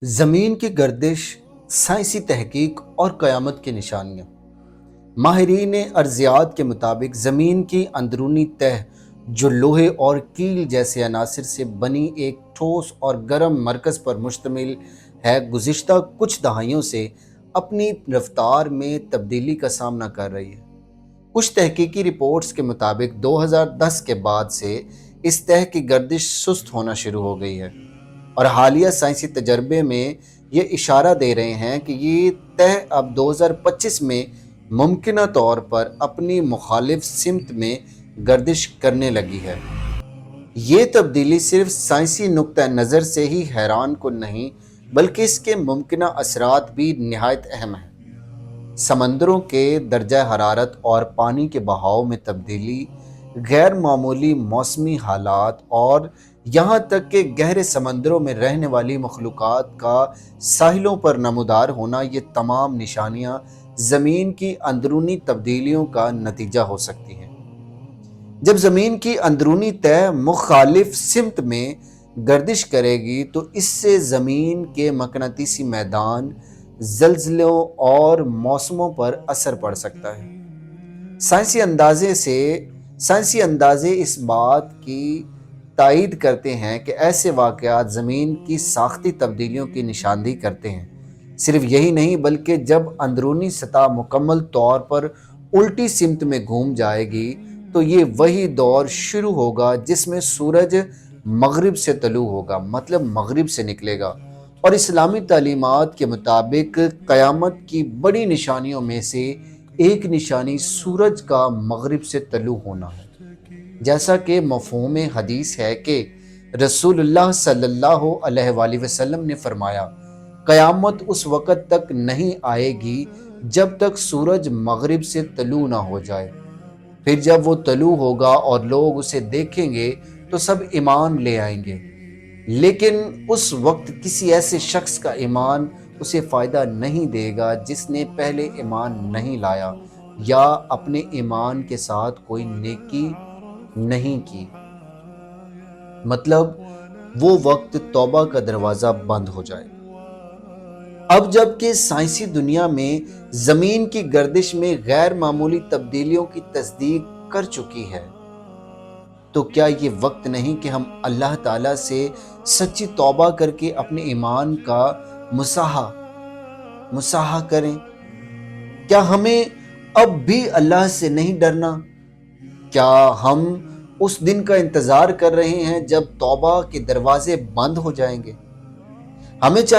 زمین کی گردش، سائنسی تحقیق اور قیامت کی نشانیاں۔ ماہرین ارضیات کے مطابق زمین کی اندرونی تہہ، جو لوہے اور کیل جیسے عناصر سے بنی ایک ٹھوس اور گرم مرکز پر مشتمل ہے، گزشتہ کچھ دہائیوں سے اپنی رفتار میں تبدیلی کا سامنا کر رہی ہے۔ کچھ تحقیقی رپورٹس کے مطابق 2010 کے بعد سے اس تہہ کی گردش سست ہونا شروع ہو گئی ہے، اور حالیہ سائنسی تجربے میں یہ اشارہ دے رہے ہیں کہ یہ تہہ اب 2025 میں ممکنہ طور پر اپنی مخالف سمت میں گردش کرنے لگی ہے۔ یہ تبدیلی صرف سائنسی نقطہ نظر سے ہی حیران کن نہیں، بلکہ اس کے ممکنہ اثرات بھی نہایت اہم ہیں۔ سمندروں کے درجہ حرارت اور پانی کے بہاؤ میں تبدیلی، غیر معمولی موسمی حالات، اور یہاں تک کہ گہرے سمندروں میں رہنے والی مخلوقات کا ساحلوں پر نمودار ہونا، یہ تمام نشانیاں زمین کی اندرونی تبدیلیوں کا نتیجہ ہو سکتی ہیں۔ جب زمین کی اندرونی تہہ مخالف سمت میں گردش کرے گی تو اس سے زمین کے مقناطیسی میدان، زلزلوں اور موسموں پر اثر پڑ سکتا ہے۔ سائنسی اندازے اس بات کی تائید کرتے ہیں کہ ایسے واقعات زمین کی ساختی تبدیلیوں کی نشاندہی کرتے ہیں۔ صرف یہی نہیں، بلکہ جب اندرونی سطح مکمل طور پر الٹی سمت میں گھوم جائے گی تو یہ وہی دور شروع ہوگا جس میں سورج مغرب سے طلوع ہوگا، مطلب مغرب سے نکلے گا، اور اسلامی تعلیمات کے مطابق قیامت کی بڑی نشانیوں میں سے ایک نشانی سورج کا مغرب سے طلوع ہونا ہے۔ جیسا کہ مفہوم حدیث ہے کہ رسول اللہ صلی اللہ علیہ وآلہ وسلم نے فرمایا، قیامت اس وقت تک نہیں آئے گی جب تک سورج مغرب سے طلوع نہ ہو جائے، پھر جب وہ طلوع ہوگا اور لوگ اسے دیکھیں گے تو سب ایمان لے آئیں گے، لیکن اس وقت کسی ایسے شخص کا ایمان اسے فائدہ نہیں دے گا جس نے پہلے ایمان نہیں لایا یا اپنے ایمان کے ساتھ کوئی نیکی نہیں کی، مطلب وہ وقت توبہ کا دروازہ بند ہو جائے۔ اب جب کہ سائنسی دنیا میں زمین کی گردش میں غیر معمولی تبدیلیوں کی تصدیق کر چکی ہے، تو کیا یہ وقت نہیں کہ ہم اللہ تعالیٰ سے سچی توبہ کر کے اپنے ایمان کا مصاحہ کریں؟ کیا ہمیں اب بھی اللہ سے نہیں ڈرنا؟ کیا ہم اس دن کا انتظار کر رہے ہیں جب توبہ کے دروازے بند ہو جائیں گے؟ ہمیں چاہیے